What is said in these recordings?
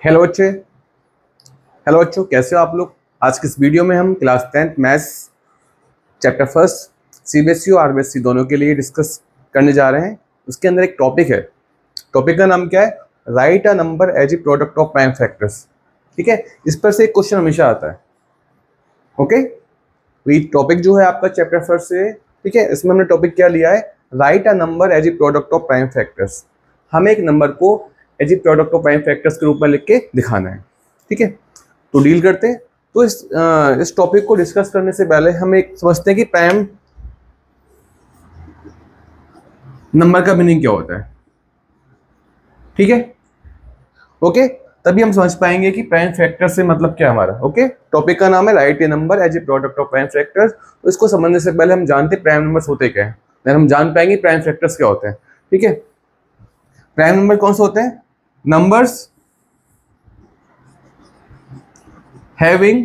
Hello बच्चे। Hello बच्चों, कैसे हो आप लोग। आज की इस वीडियो में हम class 10th maths chapter first CBSE और आरबीएसई दोनों के लिए डिस्कस करने जा रहे हैं। उसके अंदर एक टॉपिक है, टॉपिक का नाम क्या है, write a number as A product of prime factors. ठीक है, इस पर से एक क्वेश्चन हमेशा आता है। ओके, तो ये टॉपिक जो है आपका चैप्टर फर्स्ट से, ठीक है, इसमें हमने टॉपिक क्या लिया है, write a number as A product of prime factors. हमें एक नंबर को as a product of prime फैक्टर्स के रूप में लिख के दिखाना है। ठीक है, तो डील करते हैं। तो इस टॉपिक को डिस्कस करने से पहले हम एक समझते हैं कि प्राइम नंबर का मीनिंग क्या होता है। ठीक है, ओके, तभी हम समझ पाएंगे कि प्राइम फैक्टर से मतलब क्या हमारा। ओके, टॉपिक का नाम है write a number as A product of prime factors. तो इसको समझने से पहले हम जानते हैं प्राइम नंबर्स होते क्या है, देन हम जान पाएंगे प्राइम फैक्टर्स क्या होते हैं। ठीक है, प्राइम नंबर कौन से होते हैं, numbers having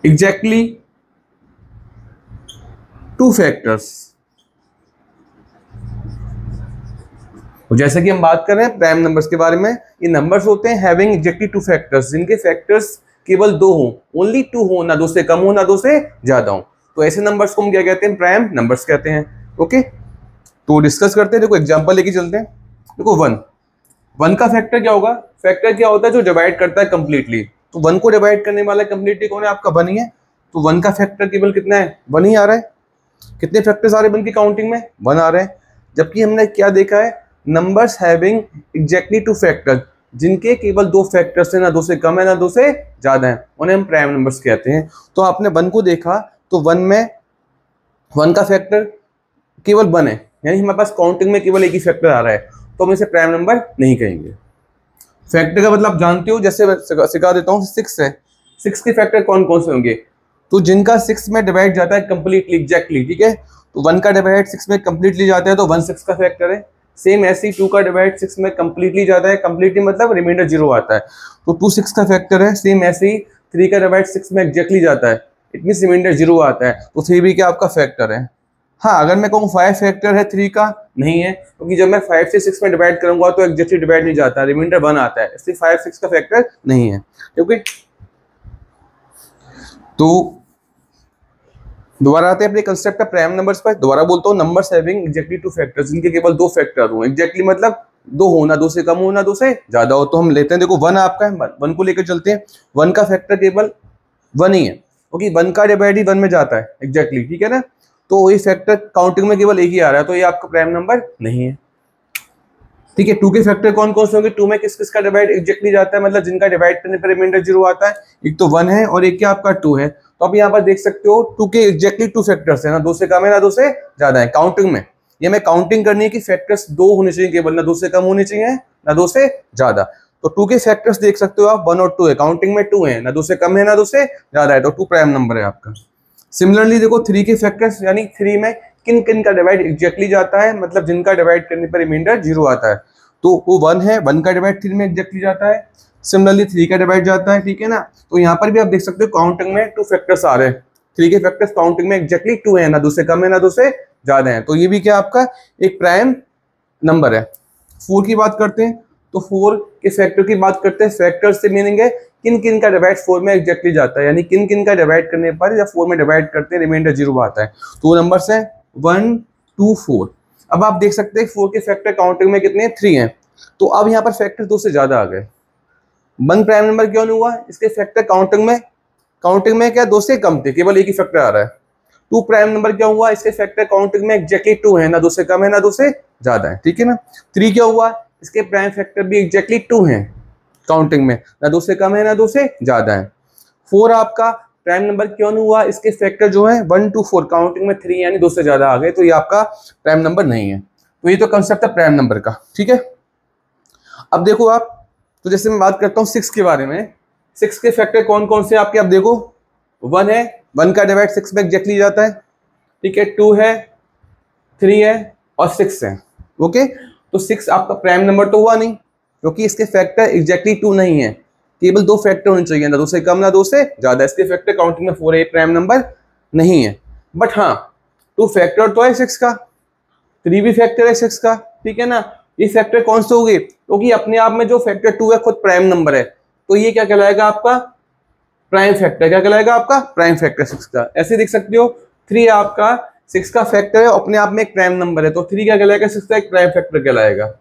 exactly two factors। तो जैसे कि हम बात कर रहे हैं प्राइम नंबर्स के बारे में, ये नंबर्स होते हैं हैविंग एग्जैक्टली टू फैक्टर्स, जिनके फैक्टर्स केवल दो हों, ओनली टू हो, ना दो से कम हो ना दो से ज्यादा हो। तो ऐसे नंबर्स को हम क्या कहते हैं, प्राइम नंबर्स कहते हैं। ओके, तो डिस्कस करते हैं। देखो एग्जांपल लेके चलते हैं। देखो वन का फैक्टर क्या होगा, फैक्टर क्या होता है जो डिवाइड करता है कंप्लीटली। तो वन को डिवाइड करने वाला कंप्लीटली कौन है, आपका वन ही है। तो वन का फैक्टर केवल कितना है, वन ही आ रहा है। कितने फैक्टर्स आ रहे हैं वन की काउंटिंग में, वन आ रहे हैं। जबकि हमने क्या देखा है, numbers having exactly two factor, जिनके केवल दो फैक्टर्स है, ना दो से कम है ना दो से ज्यादा है, उन्हें हम प्राइम नंबर्स कहते हैं। तो आपने वन को देखा तो वन में वन का फैक्टर केवल वन है, यानी हमारे पास काउंटिंग में केवल एक ही फैक्टर आ रहा है, तो हम इसे प्राइम नंबर नहीं कहेंगे। फैक्टर का मतलब जानते हो, जैसे मैं सिखा देता हूँ। सिक्स है, सिक्स के फैक्टर कौन कौन से होंगे, तो जिनका सिक्स में डिवाइड जाता है कंप्लीटली एग्जैक्टली। ठीक है, तो वन का डिवाइड सिक्स में कंप्लीटली जाता है तो वन सिक्स का फैक्टर है। सेम ऐसे ही टू का डिवाइड सिक्स में कंप्लीटली जाता है, कंप्लीटली मतलब रिमाइंडर जीरो आता है, तो टू सिक्स का फैक्टर है। सेम ऐसे ही थ्री का डिवाइड सिक्स में एग्जैक्टली जाता है, इट मीन रिमाइंडर जीरो आता है, तो थ्री भी क्या आपका फैक्टर है। हाँ, अगर मैं कहूँ फाइव फैक्टर है थ्री का, नहीं है, क्योंकि जब मैं फाइव से सिक्स में डिवाइड करूंगा तो एग्जैक्टली डिवाइड नहीं जाता, रिमाइंडर वन आता है, इसलिए फाइव सिक्स का फैक्टर नहीं है। ओके, तो दोबारा आते हैं अपने कंसेप्ट का प्राइम नंबर्स पर। दोबारा बोलता हूँ, numbers having exactly two factors, जिनके केवल दो फैक्टर हो, एग्जैक्टली मतलब दो हो, ना दो से कम हो ना दो से ज्यादा हो। तो हम लेते हैं, देखो वन आपका है, वन को लेकर चलते हैं। वन का फैक्टर केवल वन ही है, क्योंकि वन का डिवाइड ही वन में जाता है एग्जैक्टली। ठीक है ना, तो ये फैक्टर काउंटिंग में केवल एक ही आ रहा है, तो ये आपका प्राइम नंबर नहीं है। ठीक है, टू के फैक्टर कौन कौन से होंगे, टू में किस किस का डिवाइड एग्जैक्टली जाता है, मतलब जिनका डिवाइड करने पर रिमाइंडर जीरो आता है, एक तो वन है और एक क्या आपका टू है। तो आप यहाँ पर देख सकते हो टू के एग्जैक्टली टू फैक्टर्स है, ना दो से कम है ना दो से ज्यादा है काउंटिंग में। ये हमें काउंटिंग करनी है कि फैक्टर्स दो होने चाहिए केवल, ना दो से कम होने चाहिए ना दो से ज्यादा। तो टू के फैक्टर्स देख सकते हो आप, वन और टू है, काउंटिंग में टू है, ना दो से कम है ना दो से ज्यादा है, तो टू प्राइम नंबर है आपका। सिमिलरली देखो थ्री के फैक्टर्स, यानी थ्री में किन किन का डिवाइड एग्जैक्टली जाता है, मतलब जिनका डिवाइड करने पर रिमाइंडर जीरो आता है, तो वो वन है, वन का डिवाइड थ्री में एग्जैक्टली जाता है। सिमिलरली थ्री का डिवाइड जाता है। ठीक है ना, तो यहाँ पर भी आप देख सकते हो काउंटिंग में टू फैक्टर्स आ रहे हैं, थ्री के फैक्टर्स काउंटिंग में एग्जैक्टली टू है, ना दो से कम है ना दो से ज्यादा है, तो ये भी क्या आपका एक प्राइम नंबर है। फोर की बात करते हैं, तो फोर के फैक्टर की बात करते हैं। फैक्टर से मीनिंग है किन किन का डिवाइड फोर में एग्जैक्टली जाता है, यानी किन किन का डिवाइड करने पर या फोर में डिवाइड करते हैं रिमाइंडर जीरो आता है। तो वो नंबर्स है वन टू फोर। अब आप देख सकते हैं फोर के फैक्टर काउंटिंग में कितने, थ्री हैं, तो अब यहाँ पर फैक्टर दो से ज्यादा आ गए। वन प्राइम नंबर क्यों नहीं हुआ, इसके फैक्टर काउंटिंग में क्या दो से कम थे, केवल एक ही फैक्टर आ रहा है। टू प्राइम नंबर क्या हुआ, इसके फैक्टर काउंटिंग में एग्जैक्टली टू है, ना दो से कम है ना दो से ज्यादा है। ठीक है ना, थ्री क्या हुआ, इसके प्राइम फैक्टर भी एग्जैक्टली टू हैं काउंटिंग में, ना दो से कम है ना दो से ज्यादा है। फोर आपका प्राइम नंबर क्यों नहीं हुआ, इसके फैक्टर जो है वन टू फोर, काउंटिंग में थ्री यानी दो से ज्यादा आ गए, तो ये आपका प्राइम नंबर नहीं है। तो ये तो कंसेप्ट है प्राइम नंबर का। ठीक है, अब देखो आप, तो जैसे मैं बात करता हूँ सिक्स के बारे में, सिक्स के फैक्टर कौन कौन से आपके, आप देखो वन है, वन का डिवाइड सिक्स में एग्जैक्टली जाता है। ठीक है, टू है, थ्री है और सिक्स है। ओके, तो सिक्स आपका प्राइम नंबर तो हुआ नहीं, क्योंकि इसके फैक्टर एग्जैक्टली टू नहीं है, केवल दो फैक्टर होने चाहिए, ना दो से कम ना दो से ज्यादा। इसके फैक्टर काउंटिंग में फोर है, प्राइम नंबर नहीं है। बट हाँ, टू फैक्टर तो है सिक्स का, थ्री भी फैक्टर है सिक्स का। ठीक है ना, ये फैक्टर कौन से हो गए? क्योंकि अपने आप में जो फैक्टर 2 है खुद प्राइम नंबर है, तो ये क्या कहलाएगा आपका प्राइम फैक्टर। क्या कहलाएगा आपका प्राइम फैक्टर 6 का। ऐसे देख सकते हो 3 आपका 6 का फैक्टर है, अपने आप में एक प्राइम नंबर है, तो 3 क्या कहलाएगा 6 का एक प्राइम फैक्टर कहलाएगा।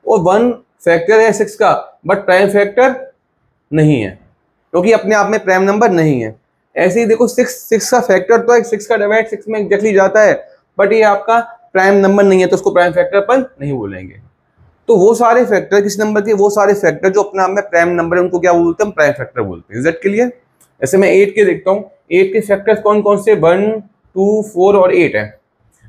और 1 फैक्टर है 6 का बट प्राइम फैक्टर नहीं है, क्योंकि अपने आप में प्राइम नंबर नहीं है। ऐसे ही देखो 6 का फैक्टर तो है, 6 का डिवाइड 6 में एग्जैक्टली जाता है, बट ये आपका प्राइम नंबर नहीं है, तो उसको प्राइम फैक्टर अपन नहीं बोलेंगे। तो वो सारे फैक्टर किस नंबर के, वो सारे फैक्टर जो अपने आप में प्राइम नंबर है उनको क्या बोलते हैं, प्राइम फैक्टर बोलते हैं। इज के लिए ऐसे मैं 8 के देखता हूँ, 8 के फैक्टर्स कौन कौन से, 1 2 4 और 8 है।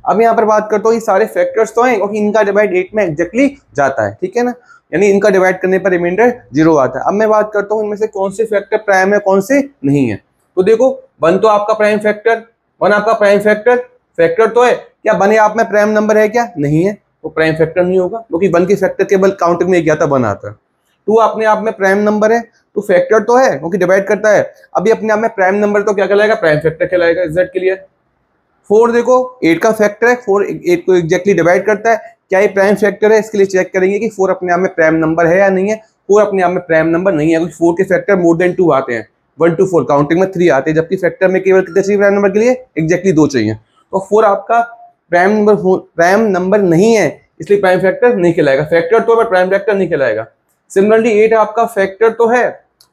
अब यहाँ पर बात करता हूँ, ये सारे फैक्टर्स तो हैं क्योंकि इनका डिवाइड 8 में एग्जैक्टली जाता है, ठीक है ना, यानी इनका डिवाइड करने पर रिमाइंडर 0 आता है। अब मैं बात करता हूँ इनमें से कौन से फैक्टर प्राइम है कौन से नहीं है। तो देखो 1 तो आपका प्राइम फैक्टर, 1 आपका प्राइम फैक्टर तो है, क्या 1 आप में प्राइम नंबर है क्या, नहीं है, तो प्राइम फैक्टर नहीं होगा, क्योंकि 1 के फैक्टर केवल काउंटिंग में क्या था 1 आता है। 2 अपने आप में प्राइम नंबर है, तो फैक्टर तो है क्योंकि डिवाइड करता है, अभी अपने आप में प्राइम नंबर तो क्या कहलाएगा, प्राइम फैक्टर कहलाएगा। Is that clear? 4 देखो 8 का फैक्टर है, 4 8 को एग्जैक्टली डिवाइड करता है, क्या ये प्राइम फैक्टर है, इसके लिए चेक करेंगे कि 4 अपने आप में प्राइम नंबर है या नहीं है। 4 अपने आप में प्राइम नंबर नहीं है, क्योंकि 4 के फैक्टर मोर देन 2 आते हैं, 1 2 4 काउंटिंग में 3 आते हैं, जबकि फैक्टर में केवल कितने चाहिए प्राइम नंबर के लिए, एग्जैक्टली 2 चाहिए। तो 4 आपका प्राइम नंबर नहीं है, इसलिए प्राइम फैक्टर नहीं कहलाएगा। फैक्टर तो है प्राइम फैक्टर नहीं कहलाएगा। सिमिलरली 8 आपका फैक्टर तो है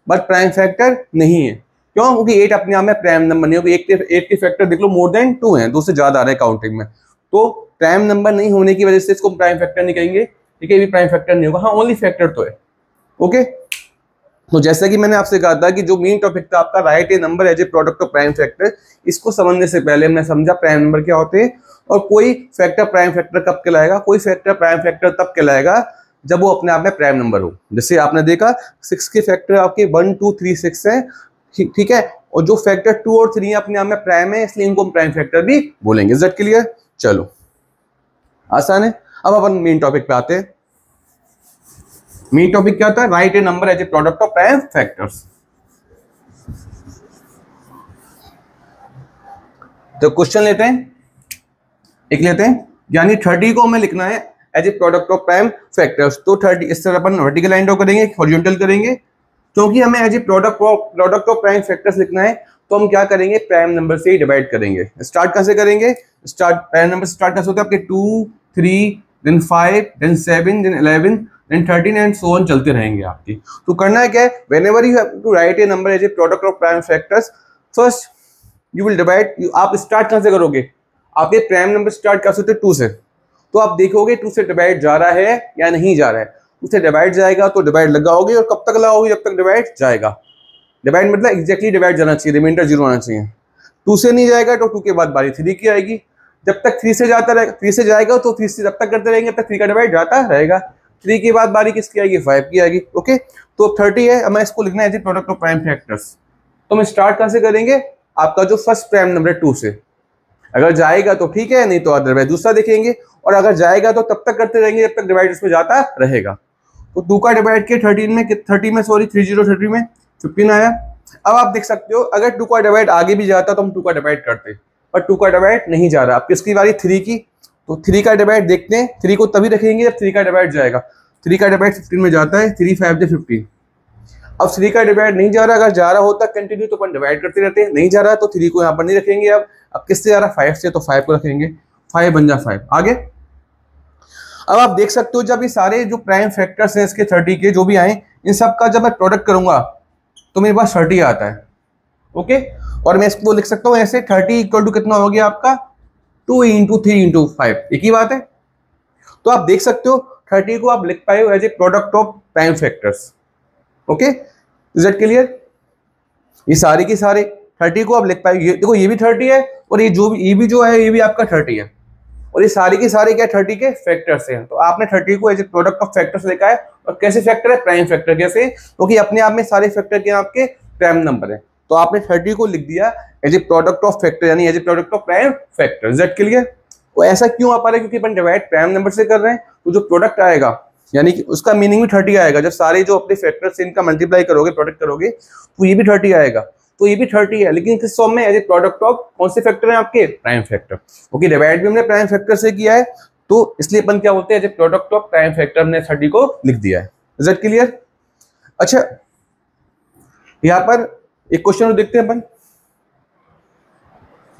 बट प्राइम फैक्टर नहीं है, क्यों, क्योंकि 8 अपने आप में प्राइम नंबर नहीं है, क्योंकि 8 के फैक्टर देख लो मोर देन 2 हैं, 2 से ज्यादा आ रहे हैं काउंटिंग में, तो प्राइम नंबर नहीं होने की वजह से इसको प्राइम फैक्टर नहीं कहेंगे, ठीक है, ये भी प्राइम फैक्टर नहीं होगा। हाँ ओनली फैक्टर तो है। ओके, तो जैसा कि मैंने आपसे कहा था कि जो मेन टॉपिक था आपका write a number as A product of prime factor, इसको समझने से पहले हमने समझा प्राइम नंबर क्या होते हैं और कोई फैक्टर प्राइम फैक्टर कब कहलाएगा। कोई फैक्टर प्राइम फैक्टर तब कहलाएगा जब वो अपने आप में प्राइम नंबर हो। जैसे आपने देखा 6 के फैक्टर आपके 1 2 3 6 है, ठीक है, और जो फैक्टर 2 और 3 अपने आप में प्राइम है, इसलिए इनको हम प्राइम फैक्टर भी बोलेंगे। Is that clear? चलो आसान है। अब अपन मेन टॉपिक पे आते हैं। मेन टॉपिक क्या होता है, write a number as A product of prime factors. तो क्वेश्चन लेते हैं, एक लेते हैं, यानी 30 को हमें लिखना है as A product of prime factors. तो 30 इस तरह अपन वर्टिकल लाइन ड्रॉ करेंगे, हॉरिजॉन्टल करेंगे, क्योंकि हमें as A product of prime factors लिखना है, तो हम क्या करेंगे, प्राइम नंबर से ही डिवाइड करेंगे। स्टार्ट कैसे करेंगे, प्राइम नंबर स्टार्ट कैसे होता है आपके 2 3 then 5 then 7 then 11 then 13 and so on चलते रहेंगे आपकी। तो करना है क्या है, whenever you have to write a number as A product of prime factors, first you will divide. आप स्टार्ट कहां से करोगे, आपके प्राइम नंबर स्टार्ट कर सकते 2 से, तो आप देखोगे 2 से डिवाइड जा रहा है या नहीं जा रहा है। 2 से डिवाइड जाएगा तो डिवाइड लगाओगे, और कब तक लगाओगे, जब तक डिवाइड जाएगा। डिवाइड मतलब एग्जैक्टली डिवाइड जाना चाहिए, रिमाइंडर 0 आना चाहिए। 2 से नहीं जाएगा तो 2 के बाद बारी 3 की आएगी, जब तक 3 से जाता रहेगा, 3 से जाएगा तो 3 से जब तक करते रहेंगे जब तक 3 का डिवाइड जाता रहेगा। 3 के बाद बारी किसकी आएगी, 5 की आएगी। ओके, तो 30 है, हमें इसको लिखना है as A product of prime factors. तो हम स्टार्ट कहां से करेंगे, आपका जो फर्स्ट प्राइम नंबर है 2 से, अगर जाएगा तो ठीक है, नहीं तो अदरवाइज दूसरा देखेंगे, और अगर जाएगा तो तब तक करते रहेंगे जब तक डिवाइड उसमें जाता रहेगा। तो 2 का डिवाइड के 30 में 30 में 15 आया। अब आप देख सकते हो अगर 2 का डिवाइड आगे भी जाता तो हम 2 का डिवाइड करते, पर 2 का डिवाइड नहीं जा रहा। अब किसकी बारी, 3 की, तो 3 का डिवाइड देखते हैं। 3 को तभी रखेंगे जब 3 का डिवाइड जाएगा। 3 का डिवाइड 15 में जाता है, 3 5 दे 15। अब 3 का डिवाइड नहीं जा रहा, अगर जा रहा होता कंटिन्यू तो अपन डिवाइड करते रहते हैं, नहीं जा रहा तो 3 को यहाँ पर नहीं रखेंगे। अब किससे जा रहा, 5 से, तो 5 को रखेंगे, 5 बन जा 5। आगे अब आप देख सकते हो जब ये सारे जो प्राइम फैक्टर्स हैं इसके 30 के जो भी आए, इन सब का जब मैं प्रोडक्ट करूंगा तो मेरे पास 30 आता है। ओके, और मैं इसको लिख सकता हूँ ऐसे, 30 इक्वल टू कितना हो गया आपका, 2 × 3 × 5, एक ही बात है। तो आप देख सकते हो 30 को आप लिख पाए हो as A product of prime factors. Okay, is it clear? ये सारे के सारे 30 को आप लिख पाए, ये देखो ये भी 30 है, और ये भी जो है ये भी आपका 30 है, और ये सारे के सारे क्या 30 के फैक्टर्स हैं। तो आपने 30 को as a product of factors लिखा है, और कैसे फैक्टर है, प्राइम फैक्टर। कैसे, क्योंकि अपने आप में सारे फैक्टर के आपके प्राइम नंबर है, तो आपने 30 को लिख दिया as A product of factor, यानी as A product of prime factor. Is that clear? तो ऐसा क्यों आ पा रहा है, क्योंकि अपन डिवाइड प्राइम नंबर से कर रहे हैं, तो जो प्रोडक्ट आएगा यानी कि उसका मीनिंग भी 30 आएगा। जब सारे जो अपने फैक्टर से इनका मल्टीप्लाई करोगे, प्रोडक्ट करोगे, तो ये भी 30 आएगा। तो ये भी 30 है, लेकिन किस फॉर्म में, एज ए प्रोडक्ट ऑफ कौन से फैक्टर है आपके, प्राइम फैक्टर। ओके, डिवाइड भी हमने प्राइम फैक्टर से किया है, तो इसलिए अपन क्या बोलते हैं, as A product of prime factor हमने 30 को लिख दिया है। Is that clear? अच्छा, यहाँ पर एक क्वेश्चन देखते हैं अपन।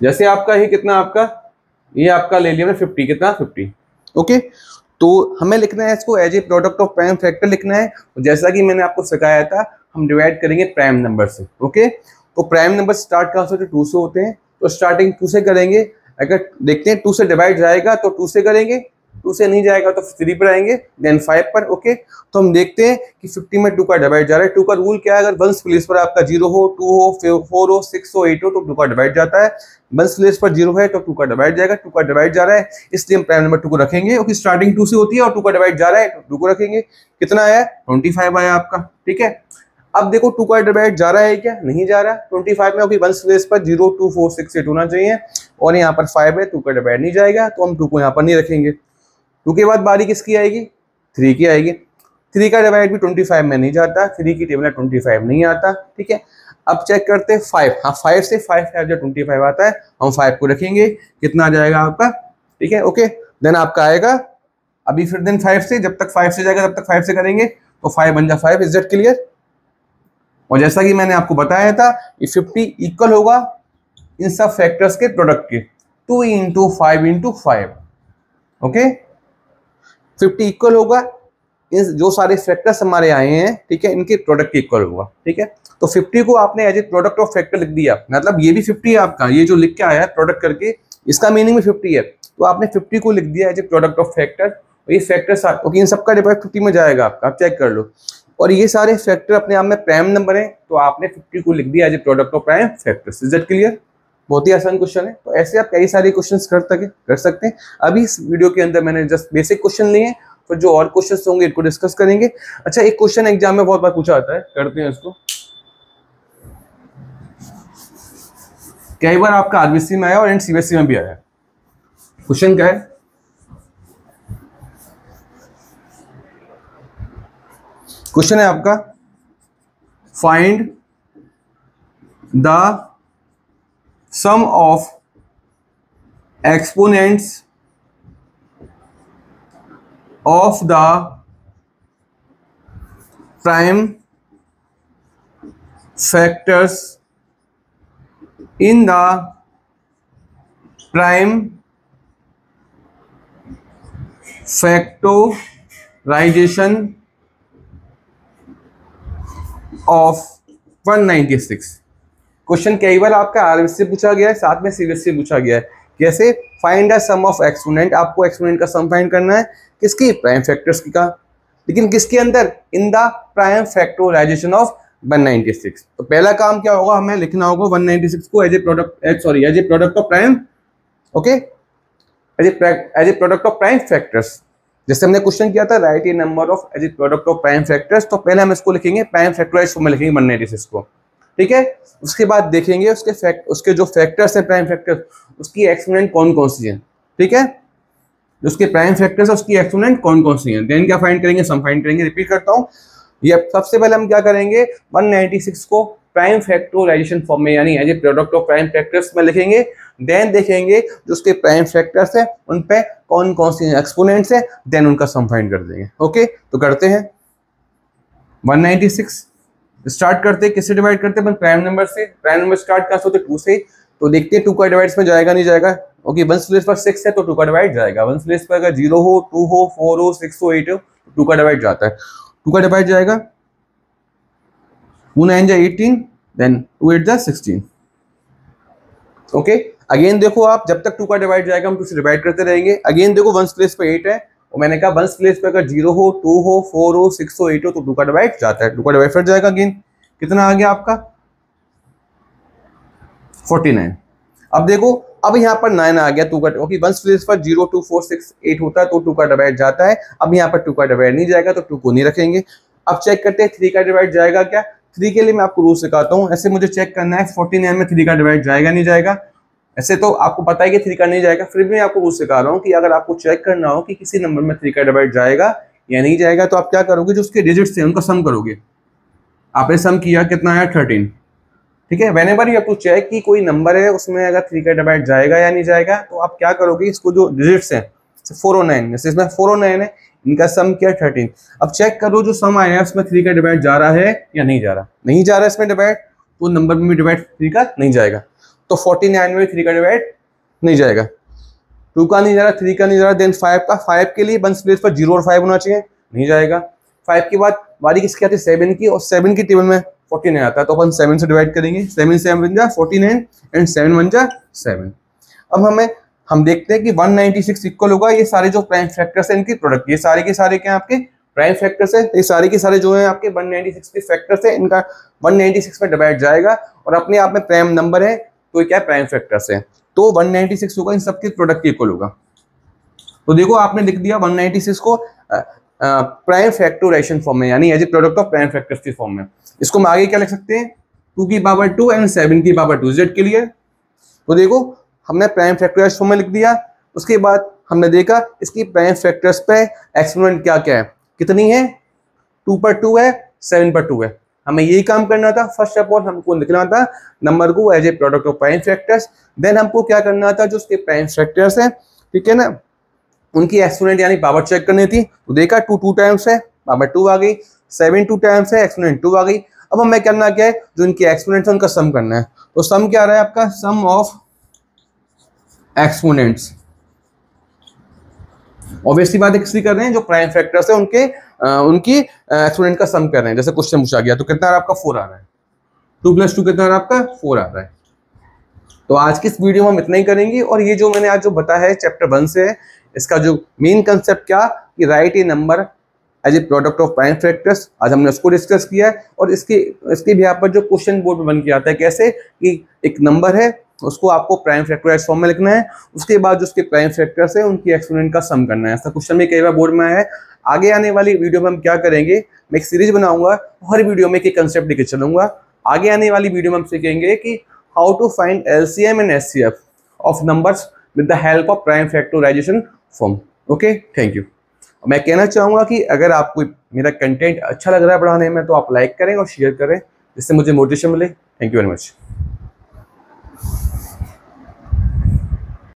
जैसे आपका ही कितना, आपका ये आपका ले लिया 50, कितना 50, ओके। तो हमें लिखना है इसको as A product of prime factor लिखना है। जैसा कि मैंने आपको सिखाया था, हम डिवाइड करेंगे प्राइम नंबर से, ओके। तो प्राइम नंबर स्टार्ट कहाँ से होते हैं, 2 से होते हैं। तो स्टार्टिंग 2 से करेंगे। अगर देखते हैं 2 से डिवाइड जाएगा तो 2 से करेंगे, 2 से नहीं जाएगा तो 3 पर आएंगे, देन 5 पर, ओके। तो हम देखते हैं कि 50 में 2 का डिवाइड जा रहा है। 2 का रूल क्या है, अगर वंस प्लेस पर आपका 0 हो, 2 हो, 4 हो, 6 हो, 8 हो तो 2 का डिवाइड जाता है। वंस प्लेस पर 0 है तो 2 का डिवाइड जाएगा, 2 का डिवाइड जा रहा है, इसलिए हम प्राइम नंबर 2 को रखेंगे। ओके, स्टार्टिंग 2 से होती है और 2 का डिवाइड जा रहा है तो 2 को रखेंगे। कितना आया, 25 आया आपका, ठीक है। अब देखो 2 का डिवाइड जा रहा है क्या, नहीं जा रहा। 25 में ओके, वंस प्लेस पर 0, 2, 4, 6, 8 होना चाहिए और यहाँ पर 5 है, 2 का डिवाइड नहीं जाएगा तो हम 2 को यहाँ पर नहीं रखेंगे। 2 के बाद बारी किसकी आएगी, 3 की आएगी। 3 का डिवाइड भी 25 में नहीं जाता, 3 की टेबल में 25 नहीं आता, ठीक है। अब चेक करते हैं 5, हाँ 5 से 5 जो 25 आता है, हम 5 को रखेंगे। कितना आ जाएगा आपका, ठीक है, ओके। देन आपका आएगा अभी फिर देन 5 से, जब तक 5 से जाएगा तब तक 5 से करेंगे तो 5 बन जा 5। Is that clear? और जैसा कि मैंने आपको बताया था, ये 50 इक्वल होगा इन सब फैक्टर्स के प्रोडक्ट के, 2 × 5 × 5, ओके। 50 इक्वल होगा इन जो सारे फैक्टर्स हमारे आए हैं, ठीक है, इनके प्रोडक्ट के इक्वल होगा, ठीक है। तो 50 को आपने as A product of factor लिख दिया, मतलब ये भी 50 है आपका, ये जो लिख के आया है प्रोडक्ट करके, इसका मीनिंग भी 50 है। तो आपने 50 को लिख दिया as A product of factor. ये फैक्टर्स ओके, इन सबका डिवाइड 50 में जाएगा आपका, आप चेक कर लो। और ये सारे फैक्टर अपने आप में प्राइम नंबर है, तो आपने 50 को लिख दिया as A product of prime factors. Is that clear? बहुत ही आसान क्वेश्चन है। तो ऐसे आप कई सारे क्वेश्चंस कर सकते हैं। अभी इस वीडियो के अंदर मैंने जस्ट बेसिक क्वेश्चन लिए, फिर जो और क्वेश्चंस होंगे इनको डिस्कस करेंगे। अच्छा, एक क्वेश्चन एग्जाम में बहुत बार पूछा जाता है, करते हैं इसको। कई बार आपका आरबीसी में आया और सीबीएसई में भी आया। क्वेश्चन क्या है, क्वेश्चन है आपका, find the sum of exponents of the prime factors in the prime factorization of 196। Question कई बार आपका आरबीसी से पूछा गया है, साथ में सीबीएसई से पूछा गया है। कैसे, find the sum of exponent, आपको एक्सपोनेंट का सम फाइंड करना है, किसकी, प्राइम फैक्टर्स की का, लेकिन किसके अंदर, in the prime factorization of 196। तो पहला काम क्या होगा, हमें लिखना होगा 196 को as a product of prime, okay, as A product of prime factors. जैसे हमने क्वेश्चन किया था, write a number of as A product of prime factors, तो पहले हम इसको लिखेंगे प्राइम फैक्टराइज फॉर्म में लिखेंगे 196 को, ठीक है। उसके बाद देखेंगे उसके जो फैक्टर्स हैं प्राइम फैक्टर्स, उसकी एक्सपोनेंट कौन कौन सी हैं, ठीक है। उसके प्राइम फैक्टर्स उसकी एक्सपोनेंट कौन कौन सी हैं, देन क्या फाइंड करेंगे, सम फाइंड करेंगे। रिपीट करता हूँ, ये सबसे पहले हम क्या करेंगे, 196 को प्राइम फैक्टराइजेशन फॉर्म में, यानी as A product of prime factors में लिखेंगे। देन देखेंगे जो उसके प्राइम फैक्टर्स है उन पे कौन कौन सी एक्सपोनेंट्स है, देन उनका सम फाइंड कर देंगे। ओके, तो करते हैं 196 स्टार्ट करते हैं, किससे डिवाइड करते हैं, प्राइम नंबर से। प्राइम नंबर स्टार्ट कहाँ से होते, 2 से। तो देखते हैं 2 का डिवाइड में जाएगा नहीं जाएगा। ओके, वंस प्लेस पर 6 है तो 2 का डिवाइड जाएगा। वंस प्लेस पर अगर 0 हो, 2 हो, 4 हो, 6 हो, 8 हो तो 2 का डिवाइड जाता है। 2 का डिवाइड जाएगा, 2 9 जा 18, देन 2 8 जा 16। ओके, अगेन देखो आप, जब तक 2 का डिवाइड जाएगा हम 2 से डिवाइड करते रहेंगे। अगेन देखो वंस प्लेस पर 8 है और मैंने कहा वंस प्लेस पर अगर 0 हो, 2 हो, 4 हो, 6 हो, 8 हो तो 2 का डिवाइड जाता है। 2 का डिवाइड फिर जाएगा। अगेन कितना आ गया आपका 49। अब देखो, अब यहाँ पर 9 आ गया 2 का। ओके, वंस प्लेस पर 0 2 4 6 8 होता है तो 2 का डिवाइड जाता है। अब यहाँ पर 2 का डिवाइड नहीं जाएगा तो 2 को नहीं रखेंगे। अब चेक करते हैं 3 का डिवाइड जाएगा क्या। 3 के लिए मैं आपको रूल सिखाता हूँ, ऐसे मुझे चेक करना है 49 में 3 का डिवाइड जाएगा नहीं जाएगा। ऐसे तो आपको पता है कि 3 का नहीं जाएगा, फिर भी मैं आपको रूल सिखा रहा हूँ कि अगर आपको चेक करना हो कि किसी नंबर में 3 का डिवाइड जाएगा या नहीं जाएगा तो आप क्या करोगे, जो उसके डिजिट्स हैं उनका सम करोगे। आपने सम किया, कितना आया 13, ठीक है। Whenever you have to check कि कोई नंबर है उसमें अगर 3 का डिवाइड जाएगा या नहीं जाएगा तो आप क्या करोगे, इसको जो डिजिट्स हैं 409, जैसे इसमें 409 है, इनका सम क्या 13। अब चेक करो जो सम आया है उसमें 3 का डिवाइड जा रहा है या नहीं जा रहा, नहीं जा रहा है इसमें डिवाइड, तो नंबर में भी डिवाइड 3 का नहीं जाएगा, तो 49 में 3 का डिवाइड नहीं जाएगा, 2 का नहीं जा रहा, 3 का नहीं जा रहा, देन 5 का, 5 के लिए 1 प्लेस पर 0 और 5 होना चाहिए, नहीं जाएगा। 5 के बाद बारी किसकी आती है 7 की, और 7 की टेबल में 49 आता है, तो अपन 7 से डिवाइड करेंगे, 7 से 7 जा 49 एंड 7 1 जा 7। अब हम देखते हैं कि 196 इक्वल होगा, ये सारे जो प्राइम फैक्टर्स हैं इनकी प्रोडक्ट, ये सारे के सारे क्या आपके प्राइम फैक्टर्स है, ये सारे के सारे जो है आपके 196 के फैक्टर्स है, इनका 196 में डिवाइड जाएगा, और अपने आप में प्राइम नंबर है तो क्या प्राइम फैक्टर्स है, तो 196 होगा, इन सबके प्रोडक्ट इक्वल होगा। तो देखो आपने लिख दिया 196 को प्राइम फैक्टराइजेशन फॉर्म में, यानी as A product of prime factors की फॉर्म में। इसको हम आगे क्या लिख सकते हैं, 2 की पावर 2 एंड 7 की पावर 2 जेड के लिए। तो देखो हमने प्राइम फैक्टराइजेशन फॉर्म में लिख दिया, उसके बाद हमने देखा इसकी प्राइम फैक्टर्स पे एक्सपोनेंट क्या क्या है, कितनी है, 2 पर 2 है, 7 पर 2 है, हमें यही काम करना था। फर्स्ट ऑफ ऑल हमको लिखना था नंबर को as a product of prime factors, then हमको क्या करना था जो उसके प्राइम फैक्टर्स है, ठीक है ना, उनकी एक्सपोनेंट यानी पावर चेक करनी थी। तो देखा 2 टाइम्स है, पावर 2 आ गई, 7 2 टाइम्स है, एक्सपोनेंट 2 आ गई। अब हमें करना क्या है, जो इनकी एक्सपोनेंट्स है उनका सम करना है, तो सम क्या आ रहा है आपका, सम ऑफ एक्सपोनेंट्स। ऑब्वियसली बात है किसकी कर रहे हैं, जो प्राइम फैक्टर्स है उनकी एक्सपोनेंट का सम कर रहे हैं, जैसे क्वेश्चन पूछा गया, तो कितना आपका 4 आ रहा है, 2 + 2 कितना आ रहा है आपका 4 आ रहा है। तो आज की इस वीडियो में हम इतना ही करेंगे, और ये जो मैंने आज जो बताया है चैप्टर 1 से है, इसका जो मेन कंसेप्ट क्या कि write a number as A product of prime factors, आज हमने उसको डिस्कस किया है। और इसके भी यहाँ पर जो क्वेश्चन बोर्ड में बन के आता है कैसे कि एक नंबर है उसको आपको प्राइम फैक्टराइज फॉर्म में लिखना है, उसके बाद जो उसके प्राइम फैक्टर्स है उनकी एक्सपोनेंट का सम करना है। ऐसा क्वेश्चन में कई बार बोर्ड में आया है। आगे आने वाली वीडियो में हम क्या करेंगे, मैं एक सीरीज बनाऊंगा, हर वीडियो में एक कंसेप्ट लेकर चलूंगा। आगे आने वाली वीडियो में हम सीखेंगे कि how to find LCM and HCF of numbers with the help of prime factorization form. Okay, thank you. मैं कहना चाहूँगा कि अगर आपको मेरा कंटेंट अच्छा लग रहा है पढ़ाने में, तो आप लाइक करें और शेयर करें, जिससे मुझे मोटिवेशन मिले। Thank you very much.